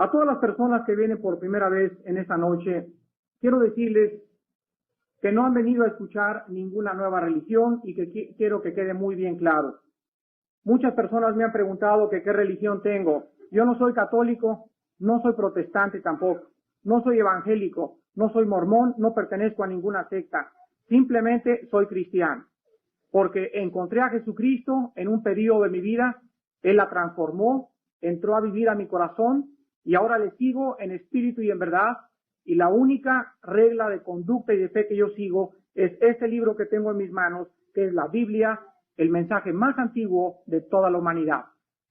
A todas las personas que vienen por primera vez en esta noche, quiero decirles que no han venido a escuchar ninguna nueva religión y que quiero que quede muy bien claro. Muchas personas me han preguntado que qué religión tengo. Yo no soy católico, no soy protestante tampoco, no soy evangélico, no soy mormón, no pertenezco a ninguna secta. Simplemente soy cristiano, porque encontré a Jesucristo en un periodo de mi vida, Él la transformó, entró a vivir a mi corazón y ahora le sigo en espíritu y en verdad, y la única regla de conducta y de fe que yo sigo es este libro que tengo en mis manos, que es la Biblia, el mensaje más antiguo de toda la humanidad.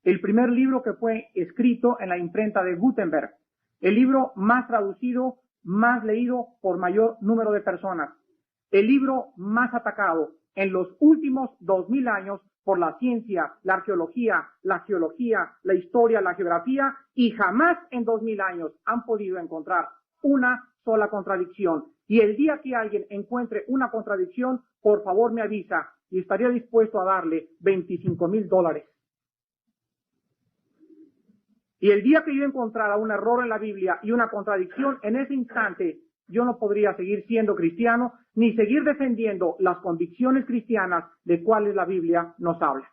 El primer libro que fue escrito en la imprenta de Gutenberg, el libro más traducido, más leído por mayor número de personas, el libro más atacado en los últimos 2000 años por la ciencia, la arqueología, la geología, la historia, la geografía, y jamás en 2000 años han podido encontrar una sola contradicción. Y el día que alguien encuentre una contradicción, por favor me avisa y estaría dispuesto a darle $25,000. Y el día que yo encontrara un error en la Biblia y una contradicción, en ese instante yo no podría seguir siendo cristiano ni seguir defendiendo las convicciones cristianas de cuáles la Biblia nos habla.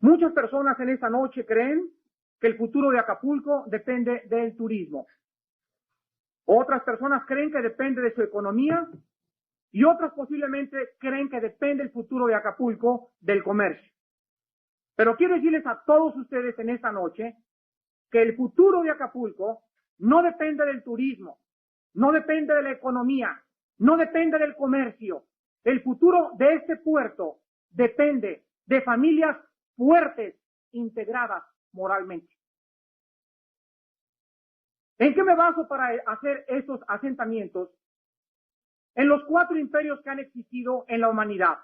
Muchas personas en esta noche creen que el futuro de Acapulco depende del turismo. Otras personas creen que depende de su economía y otras posiblemente creen que depende el futuro de Acapulco del comercio. Pero quiero decirles a todos ustedes en esta noche que el futuro de Acapulco no depende del turismo, no depende de la economía, no depende del comercio. El futuro de este puerto depende de familias fuertes, integradas moralmente. ¿En qué me baso para hacer estos asentamientos? En los 4 imperios que han existido en la humanidad.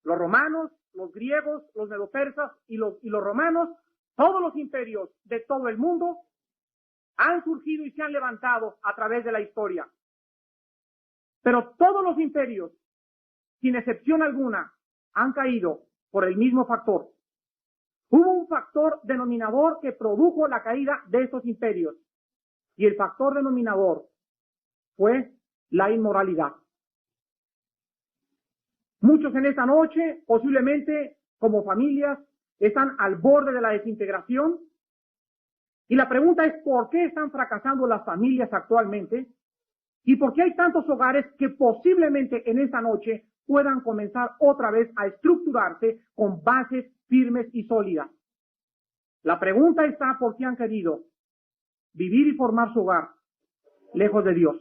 Los romanos, los griegos, los medopersas y los romanos, todos los imperios de todo el mundo han surgido y se han levantado a través de la historia. Pero todos los imperios, sin excepción alguna, han caído por el mismo factor. Hubo un factor denominador que produjo la caída de estos imperios, y el factor denominador fue la inmoralidad. Muchos en esta noche, posiblemente como familias, están al borde de la desintegración. Y la pregunta es, ¿por qué están fracasando las familias actualmente? ¿Y por qué hay tantos hogares que posiblemente en esta noche puedan comenzar otra vez a estructurarse con bases firmes y sólidas? La pregunta está por qué han querido vivir y formar su hogar lejos de Dios.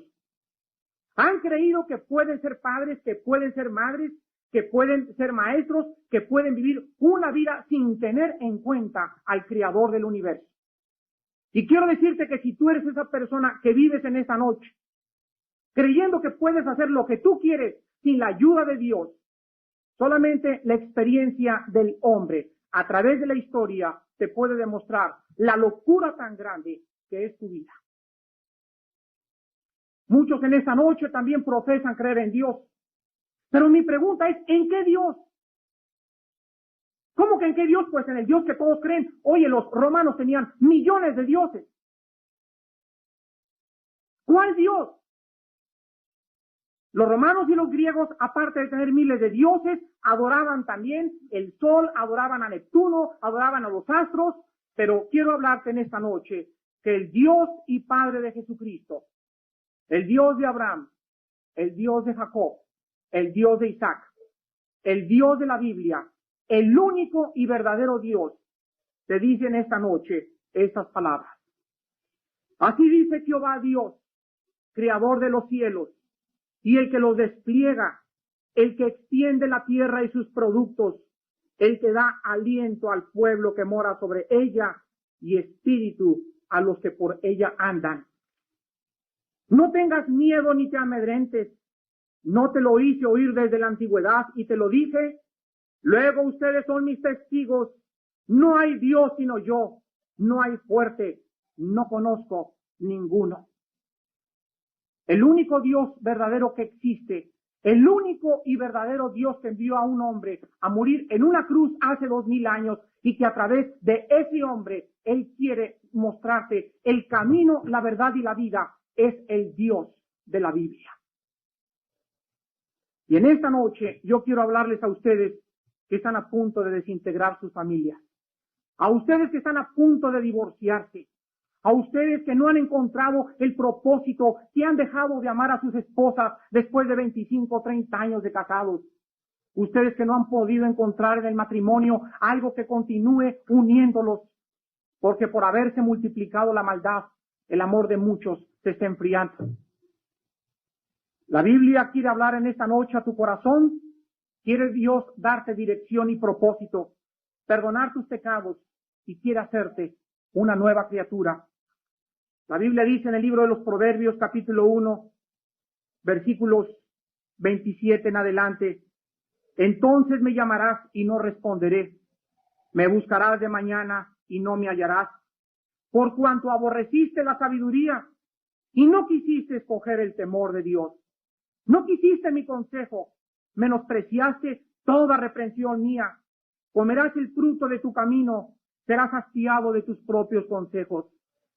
Han creído que pueden ser padres, que pueden ser madres, que pueden ser maestros, que pueden vivir una vida sin tener en cuenta al Creador del universo. Y quiero decirte que si tú eres esa persona que vives en esta noche, creyendo que puedes hacer lo que tú quieres sin la ayuda de Dios, solamente la experiencia del hombre a través de la historia te puede demostrar la locura tan grande que es tu vida. Muchos en esta noche también profesan creer en Dios. Pero mi pregunta es, ¿en qué Dios? ¿Cómo que en qué Dios? Pues en el Dios que todos creen. Oye, los romanos tenían millones de dioses. ¿Cuál Dios? Los romanos y los griegos, aparte de tener miles de dioses, adoraban también el sol, adoraban a Neptuno, adoraban a los astros. Pero quiero hablarte en esta noche que el Dios y Padre de Jesucristo, el Dios de Abraham, el Dios de Jacob, el Dios de Isaac, el Dios de la Biblia, el único y verdadero Dios, te dice en esta noche estas palabras. Así dice Jehová Dios, creador de los cielos, y el que los despliega, el que extiende la tierra y sus productos, el que da aliento al pueblo que mora sobre ella y espíritu a los que por ella andan. No tengas miedo ni te amedrentes. No te lo hice oír desde la antigüedad y te lo dije. Luego ustedes son mis testigos. No hay Dios sino yo. No hay fuerte. No conozco ninguno. El único Dios verdadero que existe, el único y verdadero Dios que envió a un hombre a morir en una cruz hace 2000 años, y que a través de ese hombre Él quiere mostrarte el camino, la verdad y la vida. Es el Dios de la Biblia. Y en esta noche yo quiero hablarles a ustedes que están a punto de desintegrar sus familias, a ustedes que están a punto de divorciarse, a ustedes que no han encontrado el propósito, que han dejado de amar a sus esposas después de 25 o 30 años de casados, ustedes que no han podido encontrar en el matrimonio algo que continúe uniéndolos, porque por haberse multiplicado la maldad, el amor de muchos se está enfriando. La Biblia quiere hablar en esta noche a tu corazón, quiere Dios darte dirección y propósito, perdonar tus pecados y quiere hacerte una nueva criatura. La Biblia dice en el libro de los Proverbios, capítulo 1, versículos 27 en adelante: entonces me llamarás y no responderé, me buscarás de mañana y no me hallarás, por cuanto aborreciste la sabiduría y no quisiste escoger el temor de Dios. No quisiste mi consejo, menospreciaste toda reprensión mía. Comerás el fruto de tu camino, serás hastiado de tus propios consejos,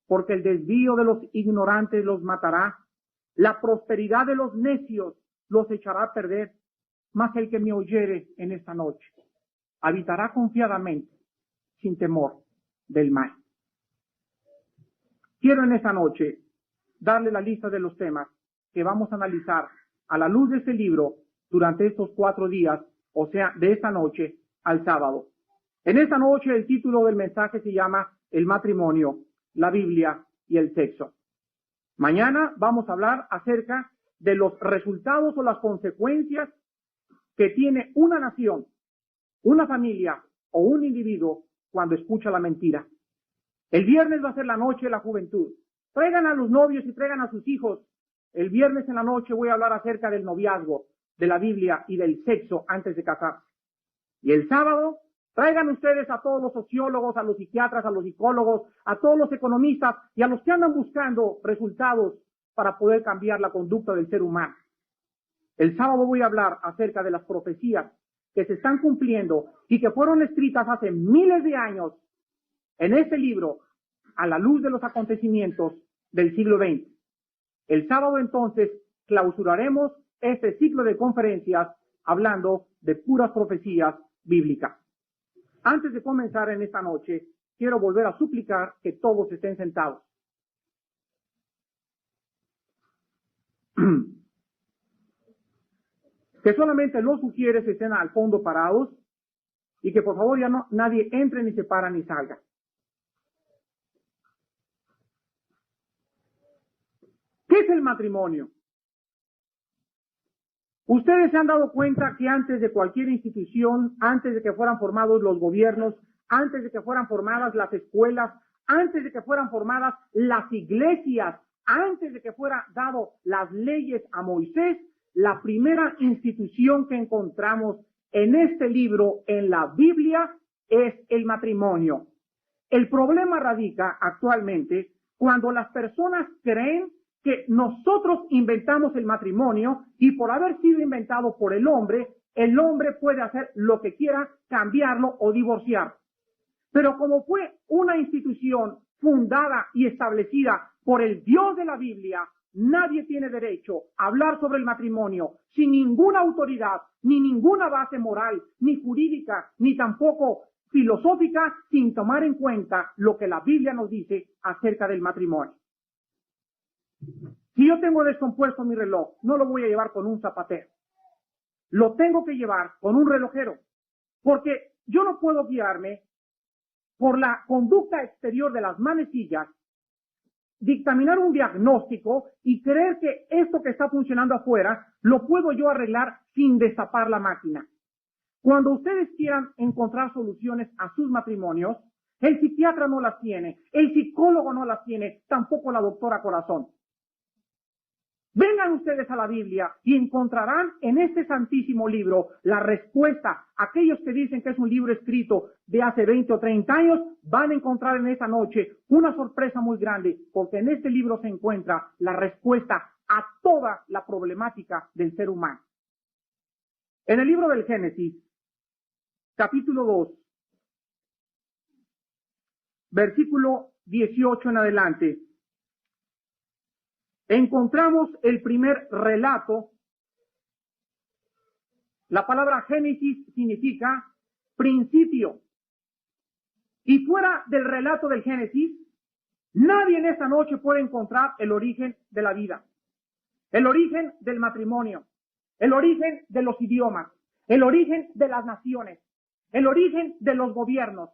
porque el desvío de los ignorantes los matará, la prosperidad de los necios los echará a perder. Mas el que me oyere en esta noche habitará confiadamente, sin temor del mal. Quiero en esta noche darle la lista de los temas que vamos a analizar a la luz de este libro durante estos 4 días, o sea, de esta noche al sábado. En esta noche el título del mensaje se llama El matrimonio, la Biblia y el sexo. Mañana vamos a hablar acerca de los resultados o las consecuencias que tiene una nación, una familia o un individuo cuando escucha la mentira. El viernes va a ser la noche de la juventud. Traigan a los novios y traigan a sus hijos. El viernes en la noche voy a hablar acerca del noviazgo, de la Biblia y del sexo antes de casarse. Y el sábado, traigan ustedes a todos los sociólogos, a los psiquiatras, a los psicólogos, a todos los economistas y a los que andan buscando resultados para poder cambiar la conducta del ser humano. El sábado voy a hablar acerca de las profecías que se están cumpliendo y que fueron escritas hace miles de años en este libro a la luz de los acontecimientos del siglo XX. El sábado entonces clausuraremos este ciclo de conferencias hablando de puras profecías bíblicas. Antes de comenzar en esta noche, quiero volver a suplicar que todos estén sentados. Que solamente los sugieres estén al fondo parados y que por favor ya no nadie entre ni se para ni salga. ¿Qué es el matrimonio? Ustedes se han dado cuenta que antes de cualquier institución, antes de que fueran formados los gobiernos, antes de que fueran formadas las escuelas, antes de que fueran formadas las iglesias, antes de que fueran dado las leyes a Moisés, la primera institución que encontramos en este libro, en la Biblia, es el matrimonio. El problema radica actualmente cuando las personas creen que nosotros inventamos el matrimonio y por haber sido inventado por el hombre puede hacer lo que quiera, cambiarlo o divorciar. Pero como fue una institución fundada y establecida por el Dios de la Biblia, nadie tiene derecho a hablar sobre el matrimonio sin ninguna autoridad, ni ninguna base moral, ni jurídica, ni tampoco filosófica, sin tomar en cuenta lo que la Biblia nos dice acerca del matrimonio. Si yo tengo descompuesto mi reloj, no lo voy a llevar con un zapatero. Lo tengo que llevar con un relojero, porque yo no puedo guiarme por la conducta exterior de las manecillas, dictaminar un diagnóstico y creer que esto que está funcionando afuera lo puedo yo arreglar sin destapar la máquina. Cuando ustedes quieran encontrar soluciones a sus matrimonios, el psiquiatra no las tiene, el psicólogo no las tiene, tampoco la doctora Corazón. Vengan ustedes a la Biblia y encontrarán en este santísimo libro la respuesta. Aquellos que dicen que es un libro escrito de hace 20 o 30 años, van a encontrar en esta noche una sorpresa muy grande, porque en este libro se encuentra la respuesta a toda la problemática del ser humano. En el libro del Génesis, capítulo 2, versículo 18 en adelante, encontramos el primer relato. La palabra Génesis significa principio. Y fuera del relato del Génesis, nadie en esta noche puede encontrar el origen de la vida, el origen del matrimonio, el origen de los idiomas, el origen de las naciones, el origen de los gobiernos.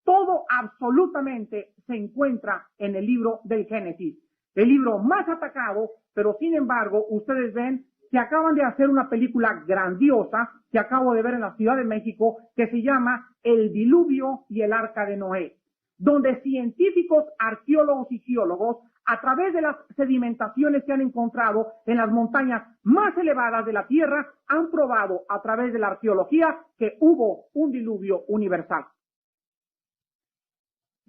Todo absolutamente se encuentra en el libro del Génesis, el libro más atacado, pero sin embargo, ustedes ven que acaban de hacer una película grandiosa que acabo de ver en la Ciudad de México, que se llama El Diluvio y el Arca de Noé, donde científicos, arqueólogos y geólogos, a través de las sedimentaciones que han encontrado en las montañas más elevadas de la Tierra, han probado a través de la arqueología que hubo un diluvio universal.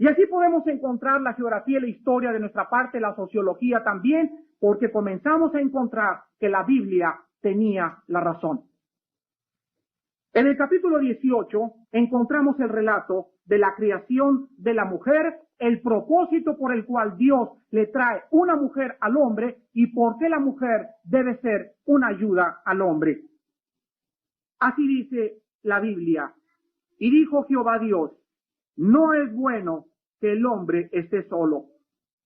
Y así podemos encontrar la geografía y la historia de nuestra parte, la sociología también, porque comenzamos a encontrar que la Biblia tenía la razón. En el capítulo 18 encontramos el relato de la creación de la mujer, el propósito por el cual Dios le trae una mujer al hombre y por qué la mujer debe ser una ayuda al hombre. Así dice la Biblia. Y dijo Jehová Dios, no es bueno que el hombre esté solo.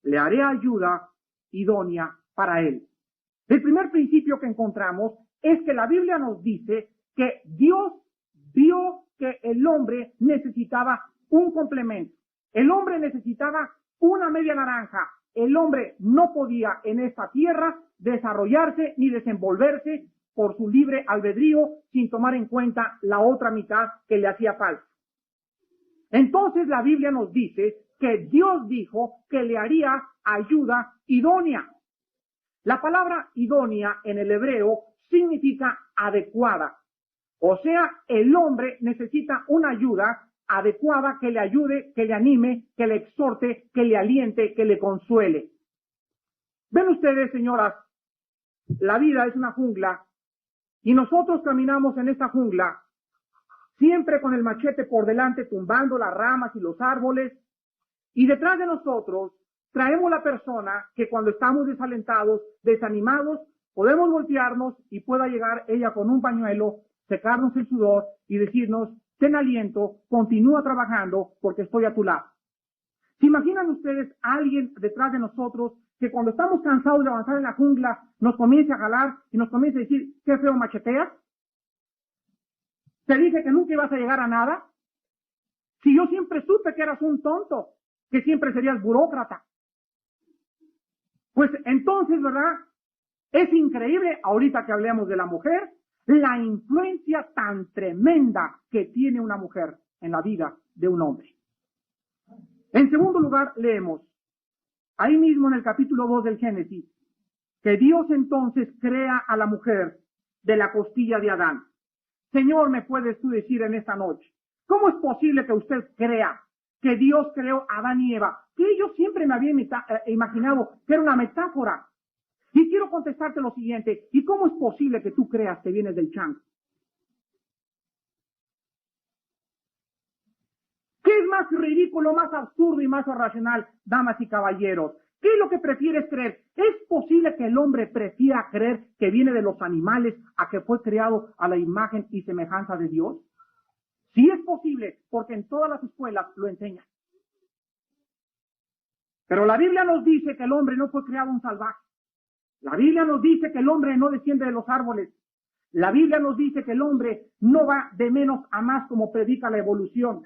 Le haré ayuda idónea para él. El primer principio que encontramos es que la Biblia nos dice que Dios vio que el hombre necesitaba un complemento. El hombre necesitaba una media naranja. El hombre no podía en esta tierra desarrollarse ni desenvolverse por su libre albedrío sin tomar en cuenta la otra mitad que le hacía falta. Entonces la Biblia nos dice que Dios dijo que le haría ayuda idónea. La palabra idónea en el hebreo significa adecuada. O sea, el hombre necesita una ayuda adecuada que le ayude, que le anime, que le exhorte, que le aliente, que le consuele. Ven ustedes, señoras, la vida es una jungla y nosotros caminamos en esta jungla siempre con el machete por delante tumbando las ramas y los árboles, y detrás de nosotros traemos la persona que cuando estamos desalentados, desanimados, podemos voltearnos y pueda llegar ella con un pañuelo, secarnos el sudor y decirnos, ten aliento, continúa trabajando porque estoy a tu lado. ¿Se imaginan ustedes a alguien detrás de nosotros que cuando estamos cansados de avanzar en la jungla nos comience a jalar y nos comience a decir, qué feo macheteas? ¿Te dije que nunca ibas a llegar a nada? Si yo siempre supe que eras un tonto, que siempre serías burócrata. Pues entonces, ¿verdad? Es increíble, ahorita que hablemos de la mujer, la influencia tan tremenda que tiene una mujer en la vida de un hombre. En segundo lugar, leemos, ahí mismo en el capítulo 2 del Génesis, que Dios entonces crea a la mujer de la costilla de Adán. Señor, ¿me puedes tú decir en esta noche, cómo es posible que usted crea que Dios creó a Adán y Eva? Que yo siempre me había imaginado que era una metáfora. Y quiero contestarte lo siguiente, ¿y cómo es posible que tú creas que vienes del chango? ¿Qué es más ridículo, más absurdo y más irracional, damas y caballeros? ¿Qué es lo que prefieres creer? ¿Es posible que el hombre prefiera creer que viene de los animales a que fue creado a la imagen y semejanza de Dios? Sí es posible, porque en todas las escuelas lo enseñan. Pero la Biblia nos dice que el hombre no fue creado un salvaje. La Biblia nos dice que el hombre no desciende de los árboles. La Biblia nos dice que el hombre no va de menos a más como predica la evolución.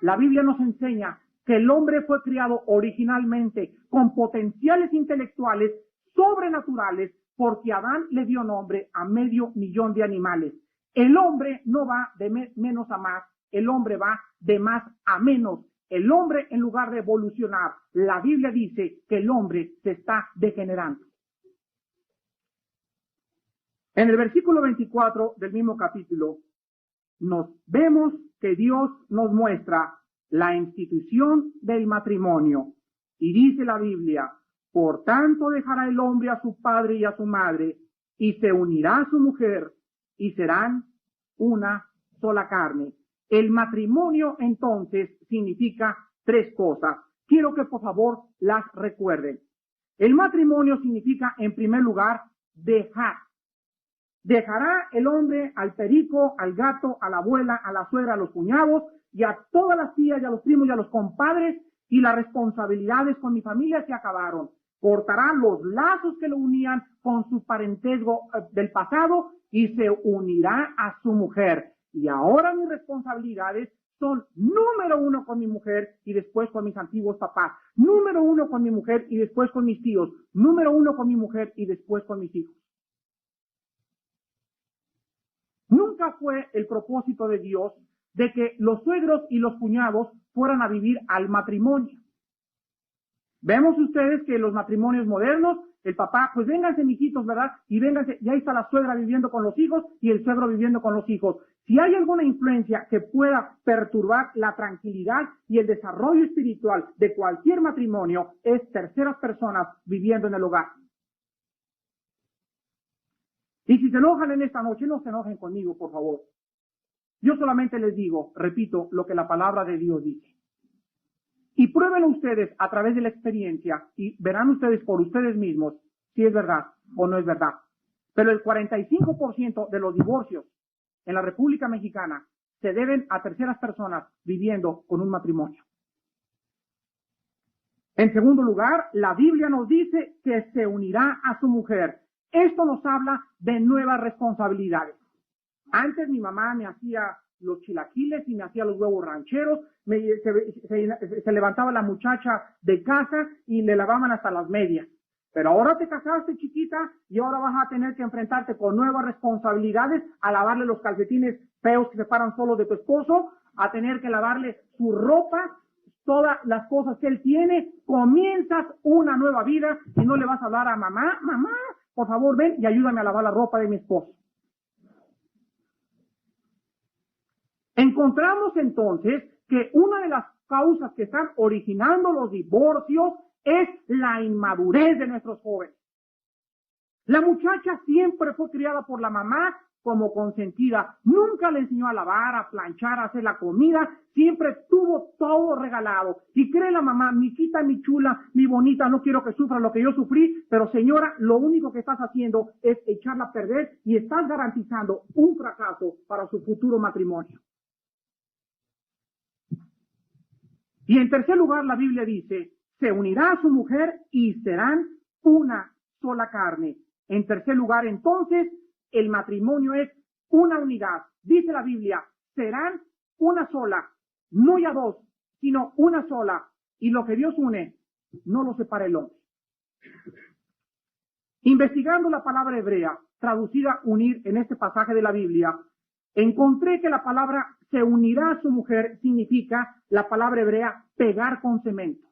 La Biblia nos enseña que el hombre fue criado originalmente con potenciales intelectuales sobrenaturales porque Adán le dio nombre a 500,000 de animales. El hombre no va de menos a más, el hombre va de más a menos. El hombre, en lugar de evolucionar, la Biblia dice que el hombre se está degenerando. En el versículo 24 del mismo capítulo, nos vemos que Dios nos muestra la institución del matrimonio. Y dice la Biblia, por tanto dejará el hombre a su padre y a su madre, y se unirá a su mujer, y serán una sola carne. El matrimonio entonces significa tres cosas. quiero que por favor las recuerden. El matrimonio significa, en primer lugar, dejar. Dejará el hombre al perico, al gato, a la abuela, a la suegra, a los cuñados y a todas las tías y a los primos y a los compadres, y las responsabilidades con mi familia se acabaron. Cortará los lazos que lo unían con su parentesco del pasado y se unirá a su mujer. Y ahora mis responsabilidades son número uno con mi mujer y después con mis antiguos papás. Número uno con mi mujer y después con mis tíos. Número uno con mi mujer y después con mis hijos. Nunca fue el propósito de Dios de que los suegros y los cuñados fueran a vivir al matrimonio. Vemos ustedes que los matrimonios modernos, el papá, pues vénganse mijitos, ¿verdad? Y vénganse, y ahí está la suegra viviendo con los hijos y el suegro viviendo con los hijos. Si hay alguna influencia que pueda perturbar la tranquilidad y el desarrollo espiritual de cualquier matrimonio, es terceras personas viviendo en el hogar. Y si se enojan en esta noche, no se enojen conmigo, por favor. Yo solamente les digo, repito, lo que la palabra de Dios dice. Y pruébenlo ustedes a través de la experiencia y verán ustedes por ustedes mismos si es verdad o no es verdad. Pero el 45% de los divorcios en la República Mexicana se deben a terceras personas viviendo con un matrimonio. En segundo lugar, la Biblia nos dice que se unirá a su mujer. Esto nos habla de nuevas responsabilidades. Antes mi mamá me hacía los chilaquiles y me hacía los huevos rancheros, se levantaba la muchacha de casa y le lavaban hasta las medias. Pero ahora te casaste, chiquita, y ahora vas a tener que enfrentarte con nuevas responsabilidades, a lavarle los calcetines feos que se paran solos de tu esposo, a tener que lavarle su ropa, todas las cosas que él tiene. Comienzas una nueva vida y no le vas a hablar a mamá, mamá, por favor ven y ayúdame a lavar la ropa de mi esposo. Encontramos entonces que una de las causas que están originando los divorcios es la inmadurez de nuestros jóvenes. La muchacha siempre fue criada por la mamá como consentida, nunca le enseñó a lavar, a planchar, a hacer la comida, siempre tuvo todo regalado. Y cree la mamá, mi quita, mi chula, mi bonita, no quiero que sufra lo que yo sufrí, pero señora, lo único que estás haciendo es echarla a perder y estás garantizando un fracaso para su futuro matrimonio. Y en tercer lugar, la Biblia dice, se unirá a su mujer y serán una sola carne. En tercer lugar, entonces, el matrimonio es una unidad. Dice la Biblia, serán una sola, no ya dos, sino una sola. Y lo que Dios une, no lo separa el hombre. Investigando la palabra hebrea, traducida unir en este pasaje de la Biblia, encontré que la palabra se unirá a su mujer significa la palabra hebrea pegar con cemento.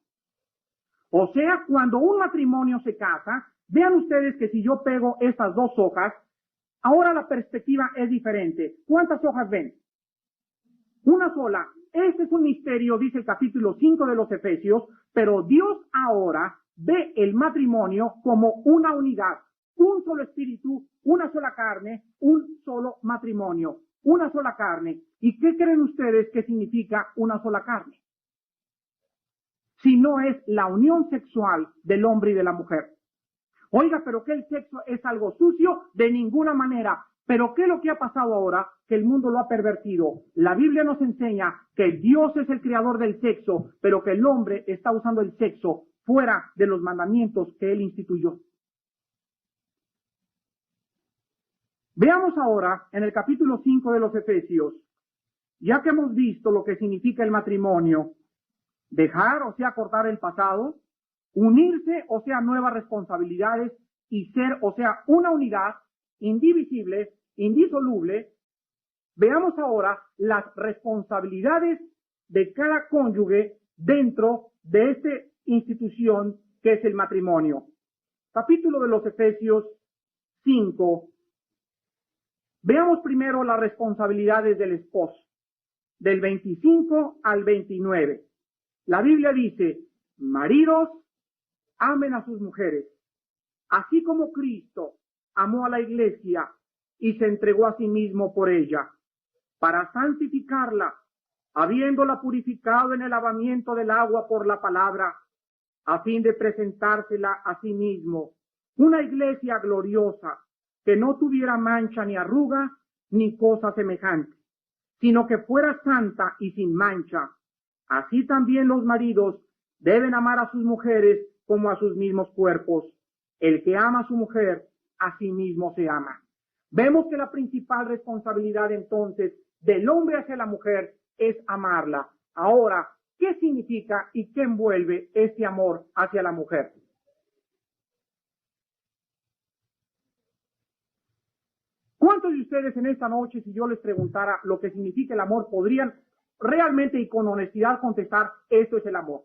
O sea, cuando un matrimonio se casa, vean ustedes que si yo pego estas dos hojas, ahora la perspectiva es diferente. ¿Cuántas hojas ven? Una sola. Este es un misterio, dice el capítulo 5 de los Efesios, pero Dios ahora ve el matrimonio como una unidad, un solo espíritu, una sola carne, un solo matrimonio, una sola carne. ¿Y qué creen ustedes que significa una sola carne? Si no es la unión sexual del hombre y de la mujer. Oiga, ¿pero qué el sexo es algo sucio? De ninguna manera. ¿Pero qué es lo que ha pasado ahora? Que el mundo lo ha pervertido. La Biblia nos enseña que Dios es el creador del sexo, pero que el hombre está usando el sexo fuera de los mandamientos que él instituyó. Veamos ahora en el capítulo 5 de los Efesios, ya que hemos visto lo que significa el matrimonio, dejar, o sea, cortar el pasado, unirse, o sea, nuevas responsabilidades, y ser, o sea, una unidad indivisible, indisoluble. Veamos ahora las responsabilidades de cada cónyuge dentro de esta institución que es el matrimonio. Capítulo de los Efesios 5. Veamos primero las responsabilidades del esposo, del 25 al 29. La Biblia dice, maridos, amen a sus mujeres, así como Cristo amó a la iglesia y se entregó a sí mismo por ella, para santificarla, habiéndola purificado en el lavamiento del agua por la palabra, a fin de presentársela a sí mismo, una iglesia gloriosa, que no tuviera mancha ni arruga, ni cosa semejante, sino que fuera santa y sin mancha. Así también los maridos deben amar a sus mujeres como a sus mismos cuerpos. El que ama a su mujer, a sí mismo se ama. Vemos que la principal responsabilidad entonces del hombre hacia la mujer es amarla. Ahora, ¿qué significa y qué envuelve este amor hacia la mujer? ¿Cuántos de ustedes en esta noche, si yo les preguntara lo que significa el amor, podrían realmente y con honestidad contestar, esto es el amor?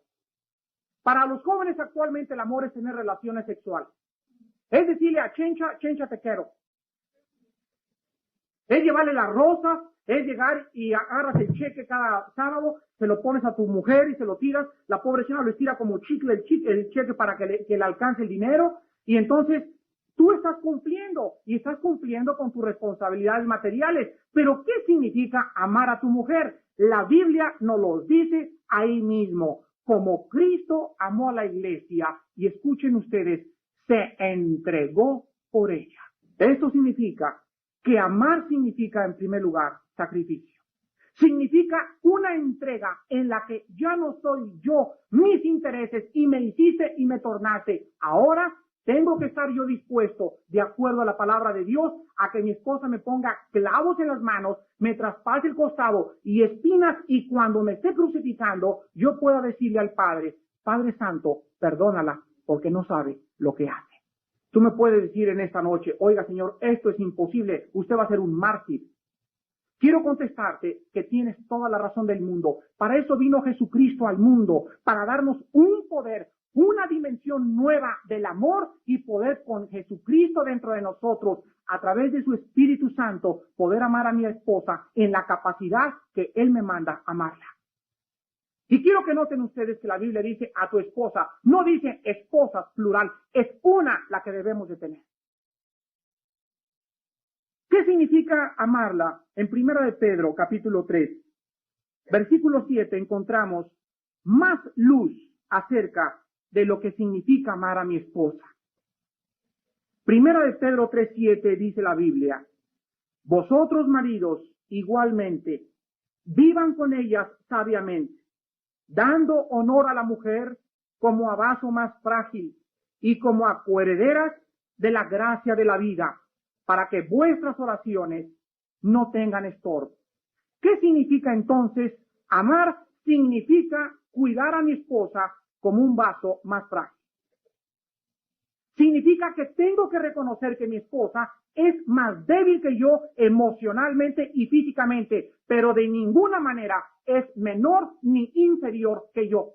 Para los jóvenes actualmente el amor es tener relaciones sexuales. Es decirle a Chencha, Chencha te quiero. Es llevarle las rosas, es llegar y agarras el cheque cada sábado, se lo pones a tu mujer y se lo tiras, la pobre señora lo estira como chicle el cheque para que le alcance el dinero, y entonces tú estás cumpliendo, y estás cumpliendo con tus responsabilidades materiales. Pero ¿qué significa amar a tu mujer? La Biblia nos lo dice ahí mismo, como Cristo amó a la iglesia, y escuchen ustedes, se entregó por ella. Esto significa que amar significa, en primer lugar, sacrificio. Significa una entrega en la que ya no soy yo, mis intereses, y me hiciste y me tornaste. Ahora tengo que estar yo dispuesto, de acuerdo a la palabra de Dios, a que mi esposa me ponga clavos en las manos, me traspase el costado y espinas, y cuando me esté crucificando, yo pueda decirle al Padre, Padre Santo, perdónala, porque no sabe lo que hace. Tú me puedes decir en esta noche, oiga Señor, esto es imposible, usted va a ser un mártir. Quiero contestarte que tienes toda la razón del mundo. Para eso vino Jesucristo al mundo, para darnos un poder, una dimensión nueva del amor, y poder con Jesucristo dentro de nosotros, a través de su Espíritu Santo, poder amar a mi esposa en la capacidad que Él me manda amarla. Y quiero que noten ustedes que la Biblia dice a tu esposa, no dice esposas plural, es una la que debemos de tener. ¿Qué significa amarla? En 1 de Pedro, capítulo 3, versículo 7, encontramos más luz acerca de lo que significa amar a mi esposa. 1 de Pedro 3:7 dice la Biblia, vosotros maridos igualmente, vivan con ellas sabiamente, dando honor a la mujer como a vaso más frágil y como a coherederas de la gracia de la vida, para que vuestras oraciones no tengan estorbo. ¿Qué significa entonces amar? Significa cuidar a mi esposa como un vaso más frágil. Significa que tengo que reconocer que mi esposa es más débil que yo emocionalmente y físicamente, pero de ninguna manera es menor ni inferior que yo.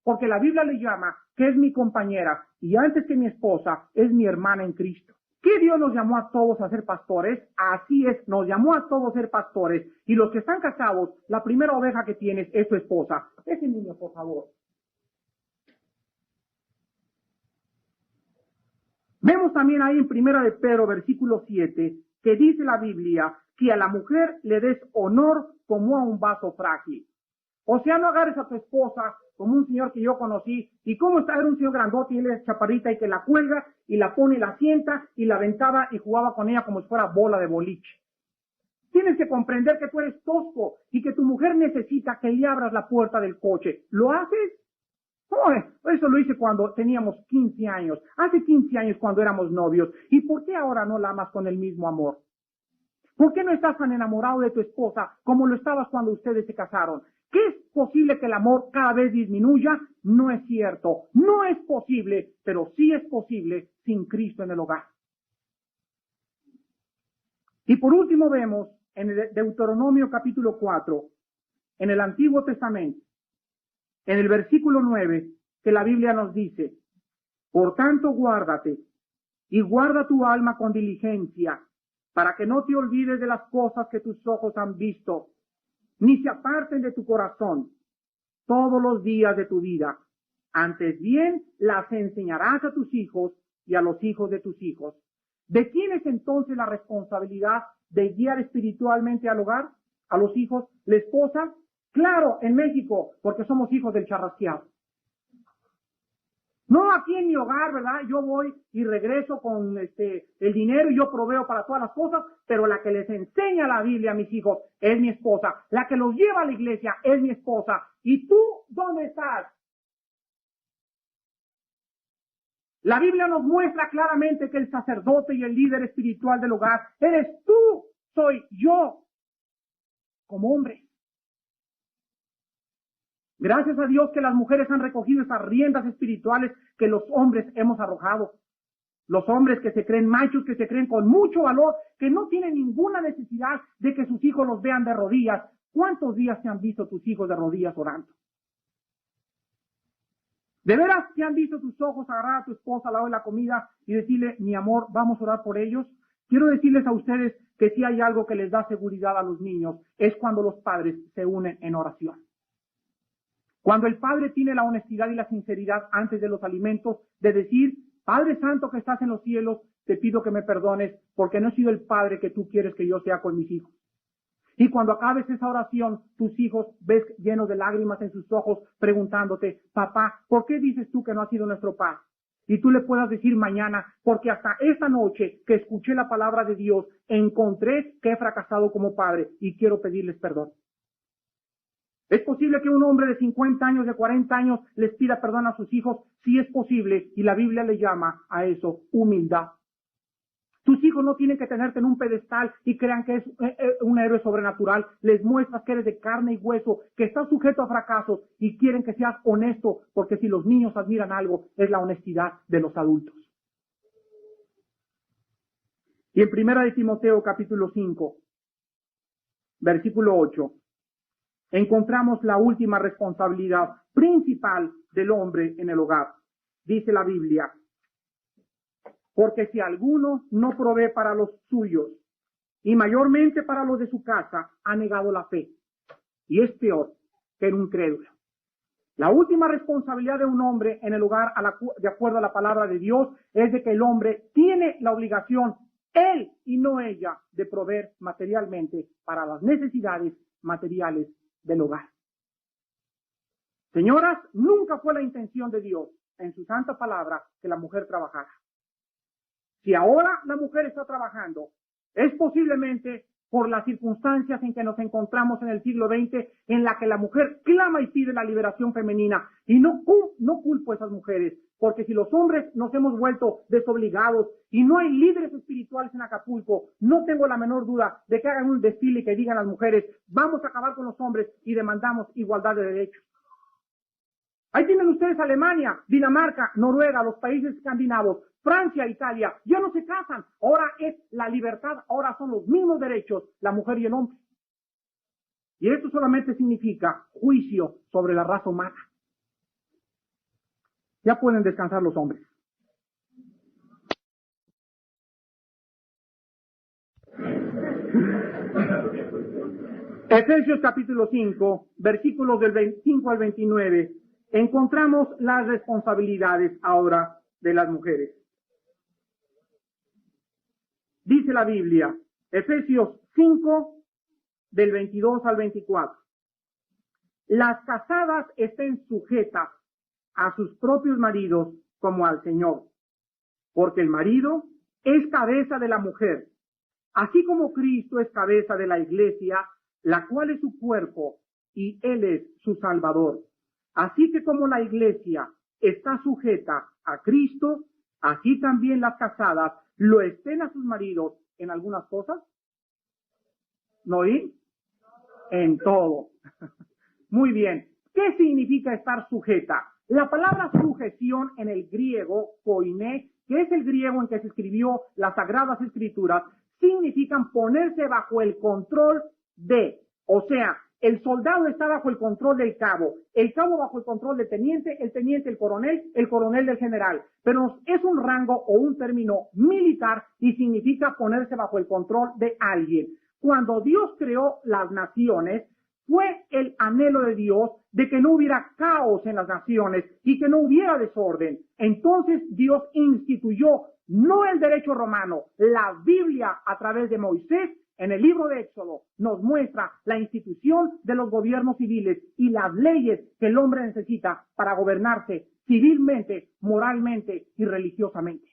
Porque la Biblia le llama que es mi compañera, y antes que mi esposa es mi hermana en Cristo. ¿Qué Dios nos llamó a todos a ser pastores? Así es, nos llamó a todos a ser pastores. Y los que están casados, la primera oveja que tienes es tu esposa. Ese niño, por favor. Vemos también ahí en 1 de Pedro, versículo 7, que dice la Biblia que a la mujer le des honor como a un vaso frágil. O sea, no agarres a tu esposa como un señor que yo conocí, y cómo está, era un señor grandote y él es chaparrita, y que la cuelga y la pone y la sienta y la aventaba y jugaba con ella como si fuera bola de boliche. Tienes que comprender que tú eres tosco y que tu mujer necesita que le abras la puerta del coche. ¿Lo haces? No, eso lo hice cuando teníamos 15 años, hace 15 años cuando éramos novios. ¿Y por qué ahora no la amas con el mismo amor? ¿Por qué no estás tan enamorado de tu esposa como lo estabas cuando ustedes se casaron? ¿Que es posible que el amor cada vez disminuya? No es cierto, no es posible, pero sí es posible sin Cristo en el hogar. Y por último vemos en el Deuteronomio capítulo 4, en el Antiguo Testamento, en el versículo 9, que la Biblia nos dice, por tanto guárdate y guarda tu alma con diligencia, para que no te olvides de las cosas que tus ojos han visto, ni se aparten de tu corazón todos los días de tu vida. Antes bien, las enseñarás a tus hijos y a los hijos de tus hijos. ¿De quién es entonces la responsabilidad de guiar espiritualmente al hogar, a los hijos? La esposa. Claro, en México, porque somos hijos del charrasqueado. No aquí en mi hogar, ¿verdad? Yo voy y regreso con el dinero y yo proveo para todas las cosas, pero la que les enseña la Biblia a mis hijos es mi esposa. La que los lleva a la iglesia es mi esposa. ¿Y tú dónde estás? La Biblia nos muestra claramente que el sacerdote y el líder espiritual del hogar eres tú, soy yo, como hombre. Gracias a Dios que las mujeres han recogido esas riendas espirituales que los hombres hemos arrojado. Los hombres que se creen machos, que se creen con mucho valor, que no tienen ninguna necesidad de que sus hijos los vean de rodillas. ¿Cuántos días te han visto tus hijos de rodillas orando? ¿De veras te han visto tus ojos agarrar a tu esposa al lado de la comida y decirle, mi amor, vamos a orar por ellos? Quiero decirles a ustedes que si hay algo que les da seguridad a los niños, es cuando los padres se unen en oración. Cuando el padre tiene la honestidad y la sinceridad antes de los alimentos, de decir, Padre Santo que estás en los cielos, te pido que me perdones porque no he sido el padre que tú quieres que yo sea con mis hijos. Y cuando acabes esa oración, tus hijos ves llenos de lágrimas en sus ojos, preguntándote, papá, ¿por qué dices tú que no has sido nuestro padre? Y tú le puedas decir mañana, porque hasta esta noche que escuché la palabra de Dios, encontré que he fracasado como padre y quiero pedirles perdón. ¿Es posible que un hombre de 50 años, de 40 años, les pida perdón a sus hijos? Sí es posible, y la Biblia le llama a eso humildad. Tus hijos no tienen que tenerte en un pedestal y crean que es un héroe sobrenatural. Les muestras que eres de carne y hueso, que estás sujeto a fracasos y quieren que seas honesto, porque si los niños admiran algo, es la honestidad de los adultos. Y en 1 de Timoteo capítulo 5, versículo 8, encontramos la última responsabilidad principal del hombre en el hogar. Dice la Biblia, porque si alguno no provee para los suyos, y mayormente para los de su casa, ha negado la fe, y es peor que un incrédulo. La última responsabilidad de un hombre en el hogar, de acuerdo a la palabra de Dios, es de que el hombre tiene la obligación, él y no ella, de proveer materialmente para las necesidades materiales del hogar. Señoras, nunca fue la intención de Dios en su santa palabra que la mujer trabajara. Si ahora la mujer está trabajando, es posiblemente por las circunstancias en que nos encontramos en el siglo XX, en la que la mujer clama y pide la liberación femenina. Y no culpo a esas mujeres, porque si los hombres nos hemos vuelto desobligados y no hay líderes espirituales en Acapulco, no tengo la menor duda de que hagan un desfile y que digan las mujeres, vamos a acabar con los hombres y demandamos igualdad de derechos. Ahí tienen ustedes Alemania, Dinamarca, Noruega, los países escandinavos, Francia, Italia, ya no se casan. Ahora es la libertad, ahora son los mismos derechos, la mujer y el hombre. Y esto solamente significa juicio sobre la raza humana. Ya pueden descansar los hombres. Efesios capítulo 5, versículos del 25 al 29, encontramos las responsabilidades ahora de las mujeres. Dice la Biblia, Efesios 5, del 22 al 24. Las casadas estén sujetas a sus propios maridos como al Señor, porque el marido es cabeza de la mujer, así como Cristo es cabeza de la iglesia, la cual es su cuerpo, y Él es su Salvador. Así que como la iglesia está sujeta a Cristo, así también las casadas lo estén a sus maridos en algunas cosas. ¿No oí? En todo. Muy bien. ¿Qué significa estar sujeta? La palabra sujeción en el griego, koiné, que es el griego en que se escribió las Sagradas Escrituras, significan ponerse bajo el control de, o sea, el soldado está bajo el control del cabo, el cabo bajo el control del teniente el coronel del general. Pero es un rango o un término militar y significa ponerse bajo el control de alguien. Cuando Dios creó las naciones, fue el anhelo de Dios de que no hubiera caos en las naciones y que no hubiera desorden. Entonces Dios instituyó no el derecho romano, la Biblia a través de Moisés en el libro de Éxodo nos muestra la institución de los gobiernos civiles y las leyes que el hombre necesita para gobernarse civilmente, moralmente y religiosamente.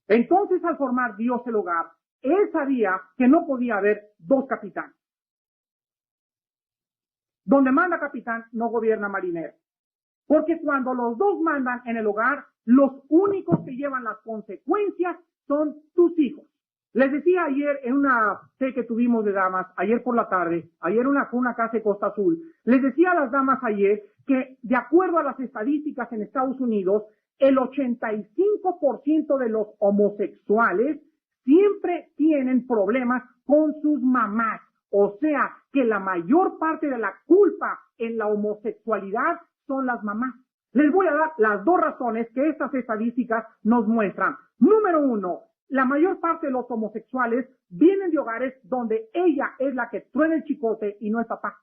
Entonces, al formar Dios el hogar, Él sabía que no podía haber dos capitanes. Donde manda capitán, no gobierna marinero. Porque cuando los dos mandan en el hogar, los únicos que llevan las consecuencias son tus hijos. Les decía ayer en una té que tuvimos de damas, ayer por la tarde, ayer fue una casa de Costa Azul, les decía a las damas ayer que de acuerdo a las estadísticas en Estados Unidos, el 85% de los homosexuales siempre tienen problemas con sus mamás. O sea, que la mayor parte de la culpa en la homosexualidad son las mamás. Les voy a dar las dos razones que estas estadísticas nos muestran. Número uno, la mayor parte de los homosexuales vienen de hogares donde ella es la que truena el chicote y no el papá.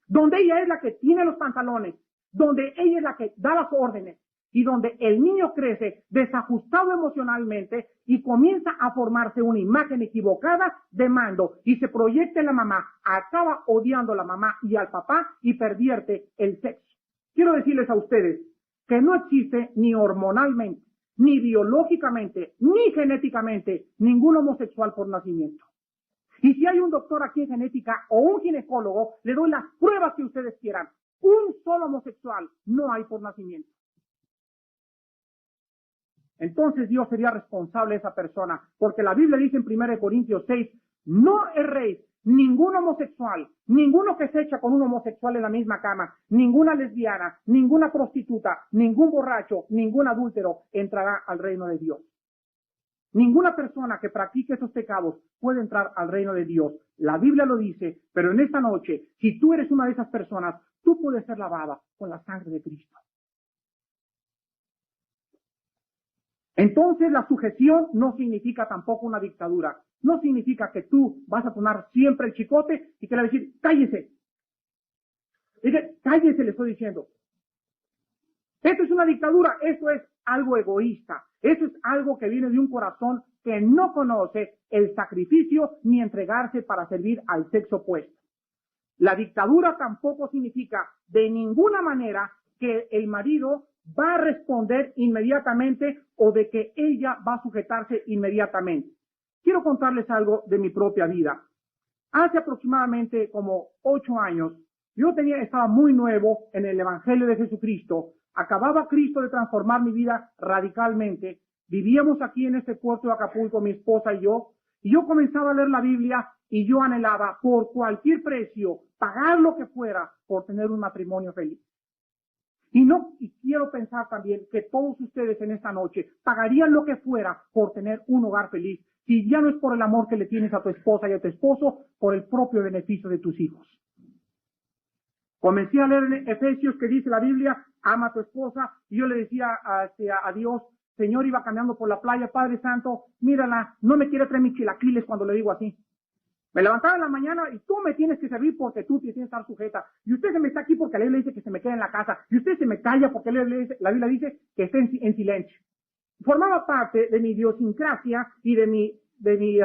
Donde ella es la que tiene los pantalones, donde ella es la que da las órdenes y donde el niño crece desajustado emocionalmente y comienza a formarse una imagen equivocada de mando y se proyecta en la mamá, acaba odiando a la mamá y al papá y pervierte el sexo. Quiero decirles a ustedes que no existe ni hormonalmente, ni biológicamente, ni genéticamente ningún homosexual por nacimiento. Y si hay un doctor aquí en genética o un ginecólogo, le doy las pruebas que ustedes quieran. Un solo homosexual no hay por nacimiento. Entonces Dios sería responsable de esa persona, porque la Biblia dice en 1 Corintios 6, no erréis, ningún homosexual, ninguno que se echa con un homosexual en la misma cama, ninguna lesbiana, ninguna prostituta, ningún borracho, ningún adúltero entrará al reino de Dios. Ninguna persona que practique esos pecados puede entrar al reino de Dios. La Biblia lo dice, pero en esta noche, si tú eres una de esas personas, tú puedes ser lavada con la sangre de Cristo. Entonces la sujeción no significa tampoco una dictadura. No significa que tú vas a poner siempre el chicote y que le vas a decir, cállese. Dice, cállese, le estoy diciendo. Esto es una dictadura, esto es algo egoísta. Eso es algo que viene de un corazón que no conoce el sacrificio ni entregarse para servir al sexo opuesto. La dictadura tampoco significa de ninguna manera que el marido va a responder inmediatamente o de que ella va a sujetarse inmediatamente. Quiero contarles algo de mi propia vida. Hace aproximadamente como 8 años, estaba muy nuevo en el Evangelio de Jesucristo. Acababa Cristo de transformar mi vida radicalmente. Vivíamos aquí en este puerto de Acapulco, mi esposa y yo comenzaba a leer la Biblia y yo anhelaba por cualquier precio pagar lo que fuera por tener un matrimonio feliz. Y quiero pensar también que todos ustedes en esta noche pagarían lo que fuera por tener un hogar feliz, si ya no es por el amor que le tienes a tu esposa y a tu esposo, por el propio beneficio de tus hijos. Comencé a leer en Efesios que dice la Biblia, ama a tu esposa, y yo le decía a Dios, Señor, iba caminando por la playa, Padre Santo, mírala, no me quiere traer mis chilaquiles cuando le digo así. Me levantaba en la mañana y tú me tienes que servir porque tú tienes que estar sujeta. Y usted se me está aquí porque la Biblia dice que se me quede en la casa. Y usted se me calla porque la Biblia dice que esté en silencio. Formaba parte de mi idiosincrasia y de mi